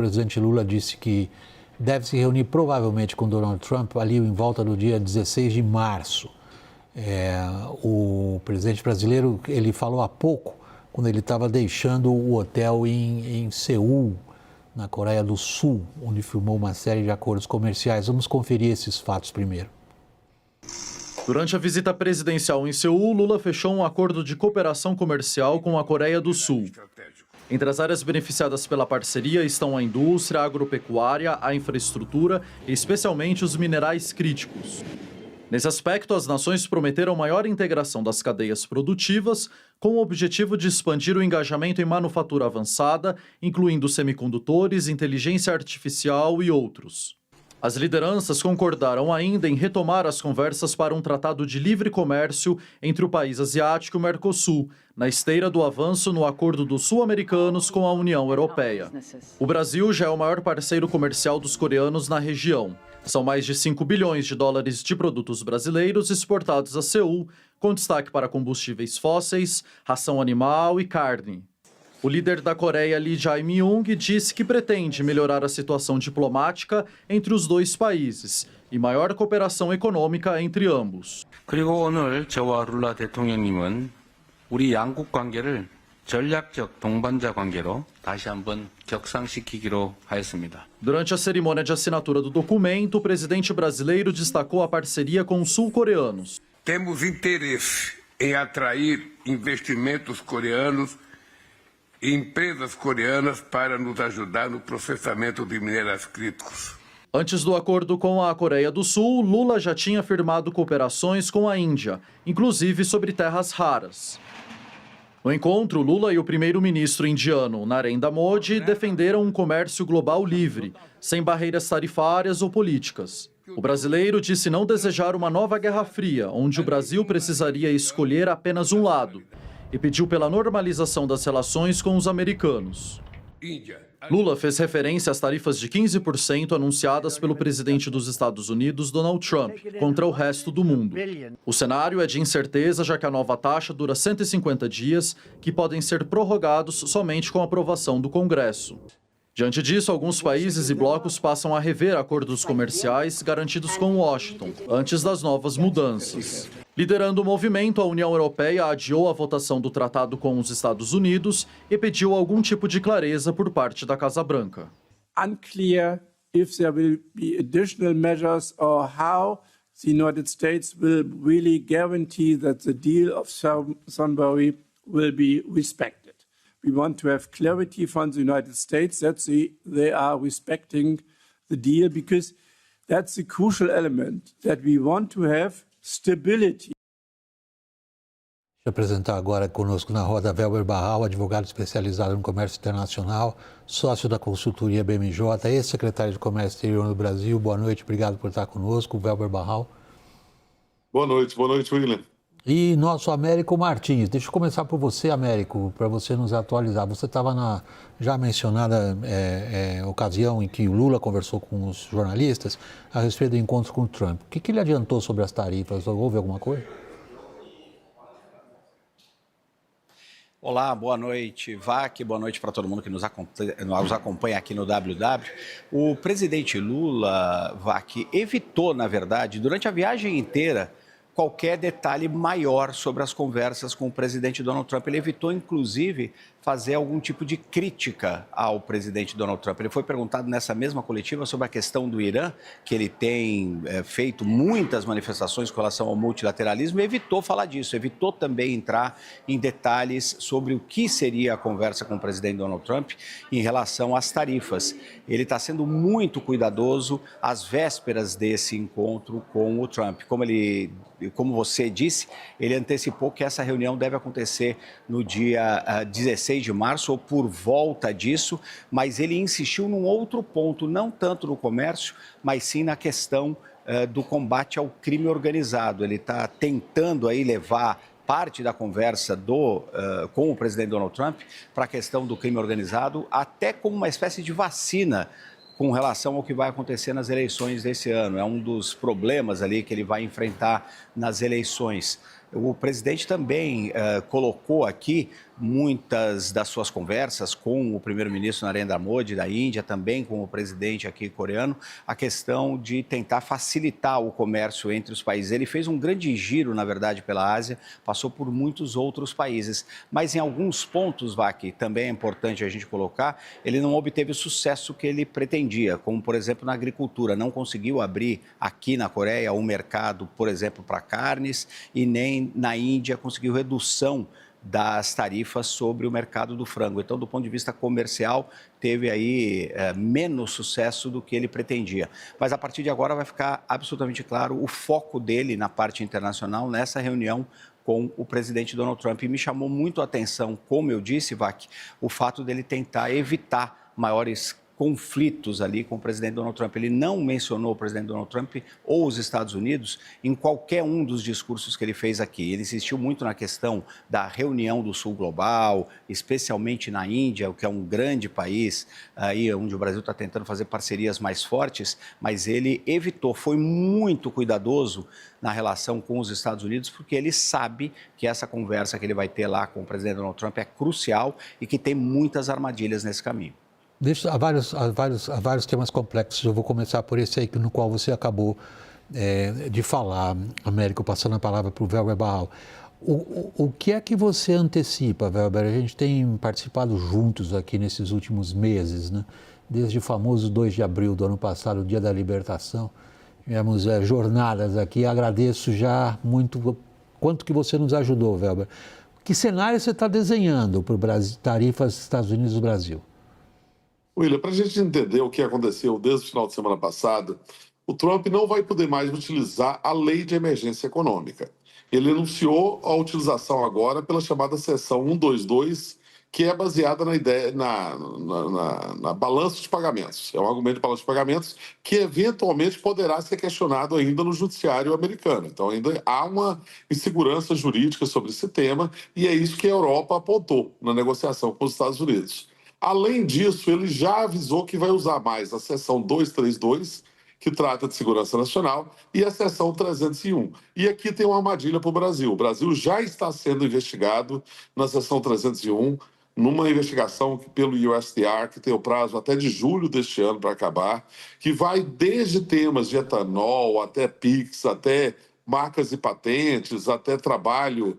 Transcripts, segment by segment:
presidente Lula disse que deve se reunir provavelmente com Donald Trump ali em volta do dia 16 de março. O presidente brasileiro, ele falou há pouco, quando ele estava deixando o hotel em Seul, na Coreia do Sul, onde firmou uma série de acordos comerciais. Vamos conferir esses fatos primeiro. Durante a visita presidencial em Seul, Lula fechou um acordo de cooperação comercial com a Coreia do Sul. Entre as áreas beneficiadas pela parceria estão a indústria, a agropecuária, a infraestrutura e especialmente os minerais críticos. Nesse aspecto, as nações prometeram maior integração das cadeias produtivas, com o objetivo de expandir o engajamento em manufatura avançada, incluindo semicondutores, inteligência artificial e outros. As lideranças concordaram ainda em retomar as conversas para um tratado de livre comércio entre o país asiático e o Mercosul, na esteira do avanço no acordo dos sul-americanos com a União Europeia. O Brasil já é o maior parceiro comercial dos coreanos na região. São mais de 5 bilhões de dólares de produtos brasileiros exportados a Seul, com destaque para combustíveis fósseis, ração animal e carne. O líder da Coreia, Lee Jae-myung, disse que pretende melhorar a situação diplomática entre os dois países e maior cooperação econômica entre ambos. 그리고 오늘 저와 룰라 대통령님은 우리 양국 관계를 전략적 동반자 관계로 다시 한번 격상시키기로 하였습니다. Durante a cerimônia de assinatura do documento, o presidente brasileiro destacou a parceria com os sul-coreanos. Temos interesse em atrair investimentos coreanos e empresas coreanas para nos ajudar no processamento de minerais críticos. Antes do acordo com a Coreia do Sul, Lula já tinha firmado cooperações com a Índia, inclusive sobre terras raras. No encontro, Lula e o primeiro-ministro indiano, Narendra Modi, defenderam um comércio global livre, sem barreiras tarifárias ou políticas. O brasileiro disse não desejar uma nova Guerra Fria, onde o Brasil precisaria escolher apenas um lado, e pediu pela normalização das relações com os americanos. Lula fez referência às tarifas de 15% anunciadas pelo presidente dos Estados Unidos, Donald Trump, contra o resto do mundo. O cenário é de incerteza, já que a nova taxa dura 150 dias, que podem ser prorrogados somente com a aprovação do Congresso. Diante disso, alguns países e blocos passam a rever acordos comerciais garantidos com Washington, antes das novas mudanças. Liderando o movimento, a União Europeia adiou a votação do tratado com os Estados Unidos e pediu algum tipo de clareza por parte da Casa Branca. Unclear if there will be additional measures or how the United States will really guarantee that the deal of Thornberry will be respected. We want to have clarity from the United States that they are respecting the deal, because that's the crucial element, that we want to have stability. Deixa eu apresentar agora conosco na roda Welber Barral, advogado especializado no comércio internacional, sócio da consultoria BMJ, ex-secretário de Comércio Exterior no Brasil. Boa noite, obrigado por estar conosco, Welber Barral. Boa noite, William. E nosso Américo Martins. Deixa eu começar por você, Américo, para você nos atualizar. Você estava na já mencionada ocasião em que o Lula conversou com os jornalistas a respeito do encontro com o Trump. O que ele adiantou sobre as tarifas? Houve alguma coisa? Olá, boa noite, Vac, boa noite para todo mundo que nos acompanha aqui no WW. O presidente Lula, Vac, evitou, na verdade, durante a viagem inteira, qualquer detalhe maior sobre as conversas com o presidente Donald Trump. Ele evitou, inclusive, fazer algum tipo de crítica ao presidente Donald Trump. Ele foi perguntado nessa mesma coletiva sobre a questão do Irã, que ele tem feito muitas manifestações com relação ao multilateralismo, e evitou falar disso, evitou também entrar em detalhes sobre o que seria a conversa com o presidente Donald Trump em relação às tarifas. Ele está sendo muito cuidadoso às vésperas desse encontro com o Trump. Como você disse, ele antecipou que essa reunião deve acontecer no dia 16 de março ou por volta disso, mas ele insistiu num outro ponto, não tanto no comércio, mas sim na questão do combate ao crime organizado. Ele está tentando aí levar parte da conversa com o presidente Donald Trump para a questão do crime organizado, até como uma espécie de vacina com relação ao que vai acontecer nas eleições desse ano. É um dos problemas ali que ele vai enfrentar nas eleições. O presidente também colocou aqui muitas das suas conversas com o primeiro-ministro Narendra Modi da Índia, também com o presidente aqui coreano, a questão de tentar facilitar o comércio entre os países. Ele fez um grande giro, na verdade, pela Ásia, passou por muitos outros países, mas em alguns pontos, Vaki, também é importante a gente colocar, ele não obteve o sucesso que ele pretendia, como, por exemplo, na agricultura. Não conseguiu abrir aqui na Coreia um mercado, por exemplo, para carnes, e nem na Índia conseguiu redução das tarifas sobre o mercado do frango. Então, do ponto de vista comercial, teve aí menos sucesso do que ele pretendia. Mas a partir de agora vai ficar absolutamente claro o foco dele na parte internacional nessa reunião com o presidente Donald Trump. E me chamou muito a atenção, como eu disse, Vaki, o fato dele tentar evitar maiores conflitos ali com o presidente Donald Trump. Ele não mencionou o presidente Donald Trump ou os Estados Unidos em qualquer um dos discursos que ele fez aqui. Ele insistiu muito na questão da reunião do Sul Global, especialmente na Índia, que é um grande país, aí onde o Brasil está tentando fazer parcerias mais fortes, mas ele evitou, foi muito cuidadoso na relação com os Estados Unidos, porque ele sabe que essa conversa que ele vai ter lá com o presidente Donald Trump é crucial e que tem muitas armadilhas nesse caminho. Há vários temas complexos. Eu vou começar por esse aí no qual você acabou de falar, Américo, passando a palavra para o Welber Barral. O que é que você antecipa, Welber? A gente tem participado juntos aqui nesses últimos meses, né? Desde o famoso 2 de abril do ano passado, o Dia da Libertação. Tivemos jornadas aqui. Agradeço já muito quanto que você nos ajudou, Welber. Que cenário você está desenhando para o Brasil, tarifas Estados Unidos-Brasil? William, para a gente entender o que aconteceu desde o final de semana passado, o Trump não vai poder mais utilizar a lei de emergência econômica. Ele anunciou a utilização agora pela chamada seção 122, que é baseada na ideia, na balança de pagamentos. É um argumento de balança de pagamentos que eventualmente poderá ser questionado ainda no judiciário americano. Então ainda há uma insegurança jurídica sobre esse tema e é isso que a Europa apontou na negociação com os Estados Unidos. Além disso, ele já avisou que vai usar mais a seção 232, que trata de segurança nacional, e a seção 301. E aqui tem uma armadilha para o Brasil. O Brasil já está sendo investigado na seção 301, numa investigação pelo USTR, que tem o prazo até de julho deste ano para acabar, que vai desde temas de etanol, até PIX, até marcas e patentes, até trabalho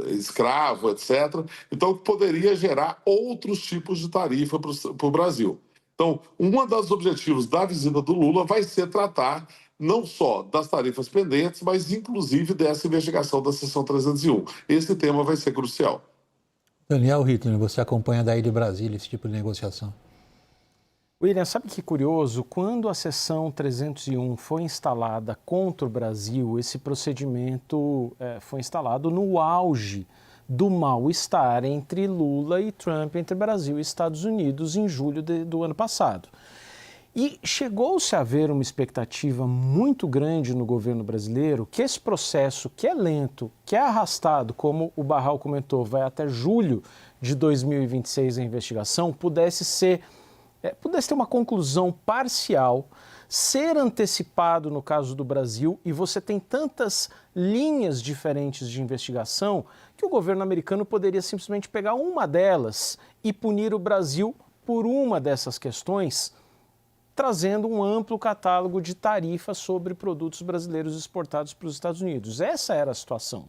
escravo, etc. Então, poderia gerar outros tipos de tarifa para o Brasil. Então, um dos objetivos da visita do Lula vai ser tratar não só das tarifas pendentes, mas inclusive dessa investigação da seção 301. Esse tema vai ser crucial. Daniel Rittner, você acompanha daí de Brasília esse tipo de negociação? William, sabe que curioso? Quando a seção 301 foi instalada contra o Brasil, esse procedimento foi instalado no auge do mal-estar entre Lula e Trump, entre Brasil e Estados Unidos, em julho do ano passado. E chegou-se a haver uma expectativa muito grande no governo brasileiro que esse processo, que é lento, que é arrastado, como o Barral comentou, vai até julho de 2026 a investigação, pudesse ter uma conclusão parcial, ser antecipado no caso do Brasil, e você tem tantas linhas diferentes de investigação que o governo americano poderia simplesmente pegar uma delas e punir o Brasil por uma dessas questões, trazendo um amplo catálogo de tarifas sobre produtos brasileiros exportados para os Estados Unidos. Essa era a situação.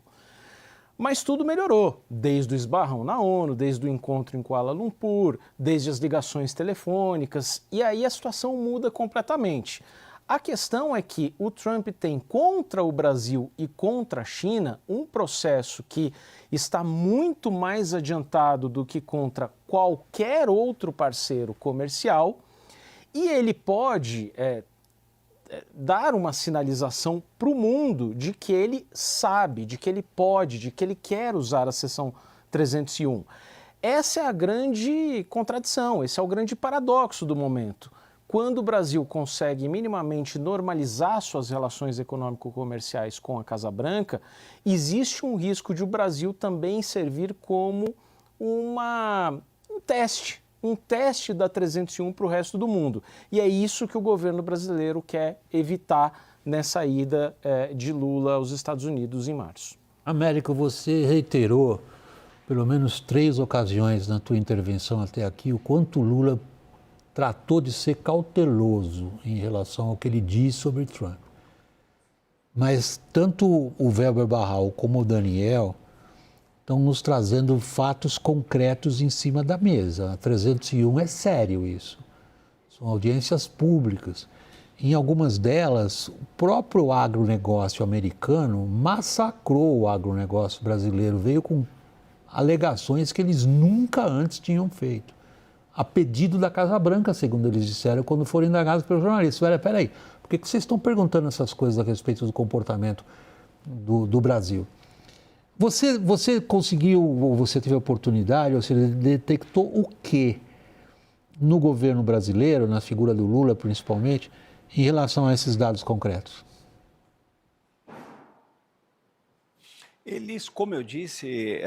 Mas tudo melhorou, desde o esbarrão na ONU, desde o encontro em Kuala Lumpur, desde as ligações telefônicas, e aí a situação muda completamente. A questão é que o Trump tem contra o Brasil e contra a China um processo que está muito mais adiantado do que contra qualquer outro parceiro comercial, e ele pode dar uma sinalização para o mundo de que ele sabe, de que ele pode, de que ele quer usar a seção 301. Essa é a grande contradição, esse é o grande paradoxo do momento. Quando o Brasil consegue minimamente normalizar suas relações econômico-comerciais com a Casa Branca, existe um risco de o Brasil também servir como um teste da 301 para o resto do mundo. E é isso que o governo brasileiro quer evitar nessa ida de Lula aos Estados Unidos em março. Américo, você reiterou, pelo menos 3 ocasiões na tua intervenção até aqui, o quanto Lula tratou de ser cauteloso em relação ao que ele diz sobre Trump. Mas tanto o Weber Barral como o Daniel estão nos trazendo fatos concretos em cima da mesa. A 301 é sério isso. São audiências públicas. Em algumas delas, o próprio agronegócio americano massacrou o agronegócio brasileiro, veio com alegações que eles nunca antes tinham feito. A pedido da Casa Branca, segundo eles disseram, quando foram indagados pelos jornalistas. Peraí, por que vocês estão perguntando essas coisas a respeito do comportamento do Brasil? Você conseguiu, ou você teve a oportunidade, ou você detectou o quê no governo brasileiro, na figura do Lula principalmente, em relação a esses dados concretos? Eles, como eu disse,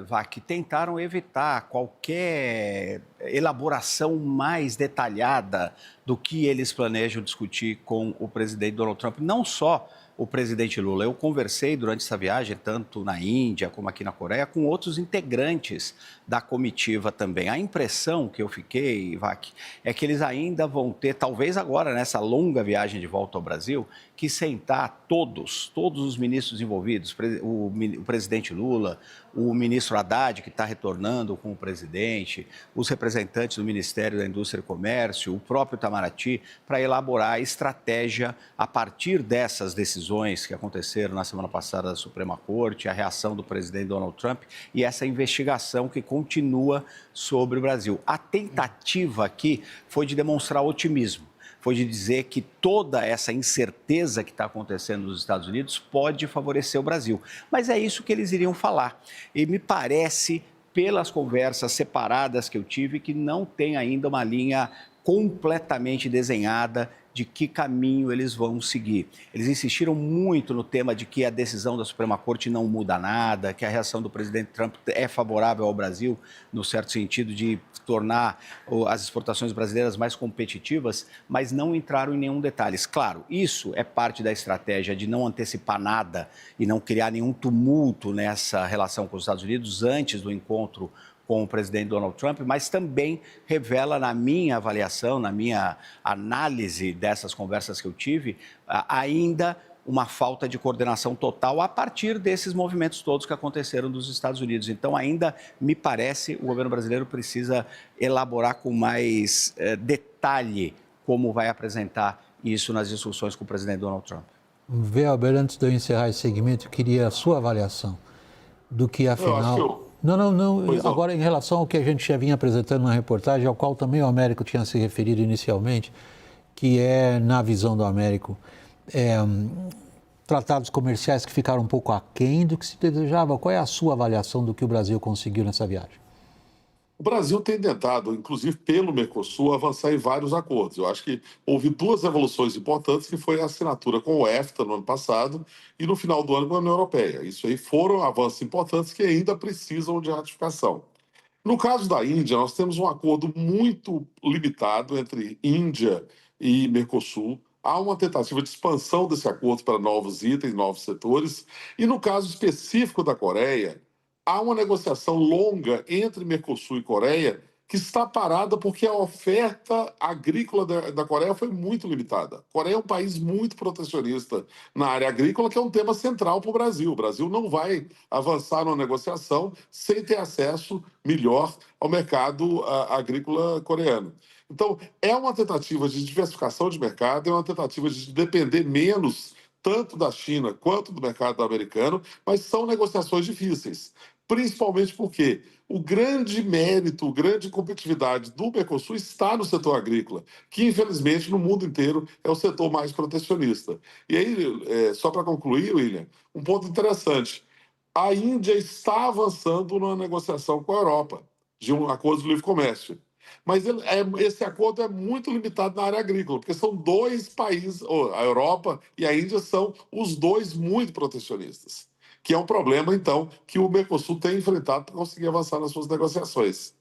Vac, tentaram evitar qualquer elaboração mais detalhada do que eles planejam discutir com o presidente Donald Trump, não só o presidente Lula. Eu conversei durante essa viagem, tanto na Índia como aqui na Coreia, com outros integrantes da comitiva também. A impressão que eu fiquei, Vac, é que eles ainda vão ter, talvez agora, nessa longa viagem de volta ao Brasil, que sentar todos os ministros envolvidos, o presidente Lula, o ministro Haddad, que está retornando com o presidente, os representantes do Ministério da Indústria e Comércio, o próprio Itamaraty, para elaborar a estratégia a partir dessas decisões que aconteceram na semana passada da Suprema Corte, a reação do presidente Donald Trump e essa investigação que continua sobre o Brasil. A tentativa aqui foi de demonstrar otimismo. Foi de dizer que toda essa incerteza que está acontecendo nos Estados Unidos pode favorecer o Brasil. Mas é isso que eles iriam falar. E me parece, pelas conversas separadas que eu tive, que não tem ainda uma linha completamente desenhada de que caminho eles vão seguir. Eles insistiram muito no tema de que a decisão da Suprema Corte não muda nada, que a reação do presidente Trump é favorável ao Brasil, no certo sentido de tornar as exportações brasileiras mais competitivas, mas não entraram em nenhum detalhe. Claro, isso é parte da estratégia de não antecipar nada e não criar nenhum tumulto nessa relação com os Estados Unidos antes do encontro com o presidente Donald Trump, mas também revela, na minha avaliação, na minha análise dessas conversas que eu tive, ainda uma falta de coordenação total a partir desses movimentos todos que aconteceram nos Estados Unidos. Então, ainda me parece, o governo brasileiro precisa elaborar com mais detalhe como vai apresentar isso nas discussões com o presidente Donald Trump. Weber, antes de eu encerrar esse segmento, eu queria a sua avaliação do que, afinal... Não. Agora, em relação ao que a gente já vinha apresentando na reportagem, ao qual também o Américo tinha se referido inicialmente, que é, na visão do Américo, tratados comerciais que ficaram um pouco aquém do que se desejava. Qual é a sua avaliação do que o Brasil conseguiu nessa viagem? O Brasil tem tentado, inclusive pelo Mercosul, avançar em vários acordos. Eu acho que houve 2 evoluções importantes, que foi a assinatura com o EFTA no ano passado e no final do ano com a União Europeia. Isso aí foram avanços importantes que ainda precisam de ratificação. No caso da Índia, nós temos um acordo muito limitado entre Índia e Mercosul. Há uma tentativa de expansão desse acordo para novos itens, novos setores. E no caso específico da Coreia, há uma negociação longa entre Mercosul e Coreia que está parada porque a oferta agrícola da Coreia foi muito limitada. A Coreia é um país muito protecionista na área agrícola, que é um tema central para o Brasil. O Brasil não vai avançar numa negociação sem ter acesso melhor ao mercado agrícola coreano. Então, é uma tentativa de diversificação de mercado, é uma tentativa de depender menos tanto da China quanto do mercado americano, mas são negociações difíceis. Principalmente porque o grande mérito, a grande competitividade do Mercosul está no setor agrícola, que infelizmente no mundo inteiro é o setor mais protecionista. E aí, só para concluir, William, um ponto interessante. A Índia está avançando numa negociação com a Europa, de um acordo de livre comércio. Mas esse acordo é muito limitado na área agrícola, porque são 2 países, a Europa e a Índia são os 2 muito protecionistas, que é um problema, então, que o Mercosul tem enfrentado para conseguir avançar nas suas negociações.